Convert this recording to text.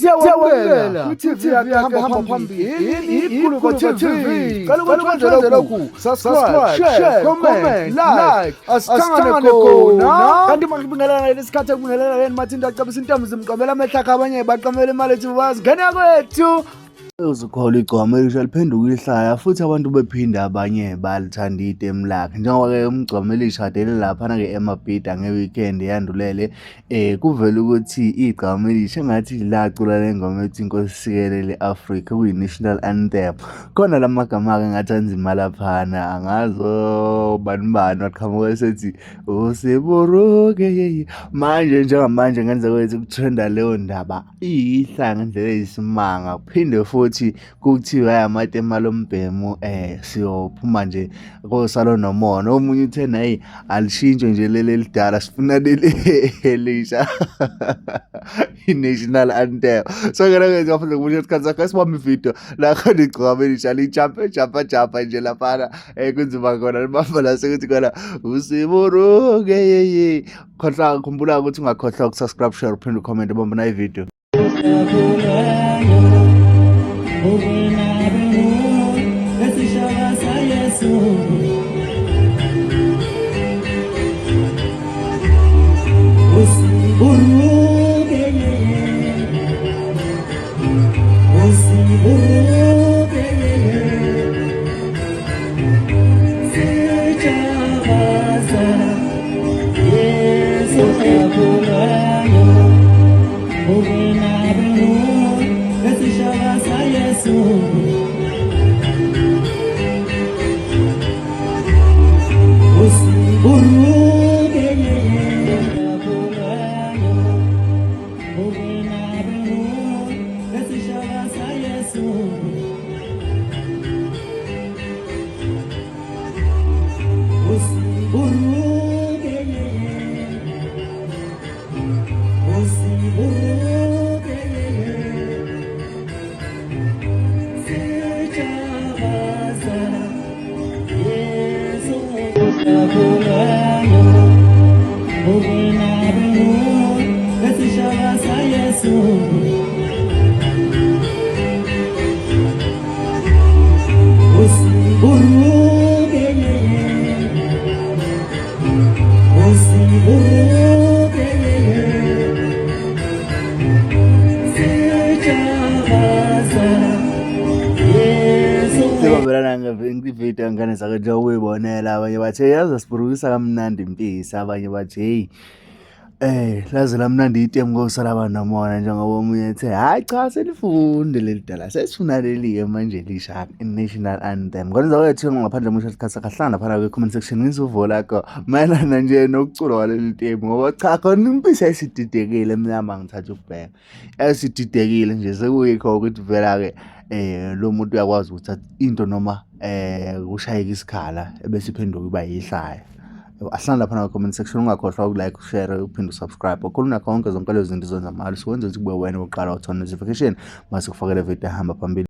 Siyawamukela ku-TV yakhe hamba phambili ikhuluma TV. Cela ukuthi wenze lokhu, subscribe, share, comment, like, asihlangane khona. Kanti manje kubingelela lesikhathi ekubingelela yena mathinta acabisa intombi zimqomela amehla akhe abanye baqamela imali ethi bazingena kwethu. Ukholwe igcokama liphenduka ihlaya futhi abantu bephinde abanye balithanda itemu lakhe njengoba-ke umgcwamo lishadele laphana-ke emabhida nge-weekend yandulele kuvele ukuthi igcwamo elisha engathi lacula le ngoma ethi inkosi sikelele Afrika kuyi-national anthem. Khona la magama-ke ngathi anzima laphana angazo bani waqhamuka sethi uSubuluke manje njengamanje ngenza kwethu kutrenda leyo ndaba ihlaya ngendlela eyisimanga kuphinde futhi kuthiwa amatema lombhemu siyophuma nje kosalo nomona omunye uthe nayi alishintshwe nje leli lidala sifuna leli elisha i-national anthem. So ke ke ngafuna ukuthi isikhathi sakhe sibambe ivideo la khona igcokama elisha lijumpa nje laphana kunzima khona libamba la sekuthi khona uSubuluke khumbula ukuthi ungakhohlwa ukusubscribe, share, uphinde ucomment ubamba na ivideo. Ngividiyo ngane zake nje uyibonela abanye bathi yazi sibukisa kamnandi impisi abanye bathi laze lamnandi itemu ngosala abantu nomona njengoba omunye ethe hayi cha selifunde leli dala sesifuna leliye manje lisha i-national anthem. Ngokwenza kwethu ngaphandle musha isikhathi sakahlanga phana kwe-comment section ngizovola ko mayelana nje nokucula kwaleli temu ngoba cha khona impisi ayisididekile mina ngithatha ukubheka ayisididekile nje sekuyikho ukuthi vela ke lo muntu uyakwazi ukuthi into noma kushayeka isikhala ebese iphenduka iba yihlaya. Ahlala lapha na comment section ungakhohlwa ukulike, ushare, uphinde usubscribe. Ukhuluma konke zonke lezo zinto zonke zamali sikwenza ukuthi kube wena oqala uthola notification mase kufakele video ehamba phambili.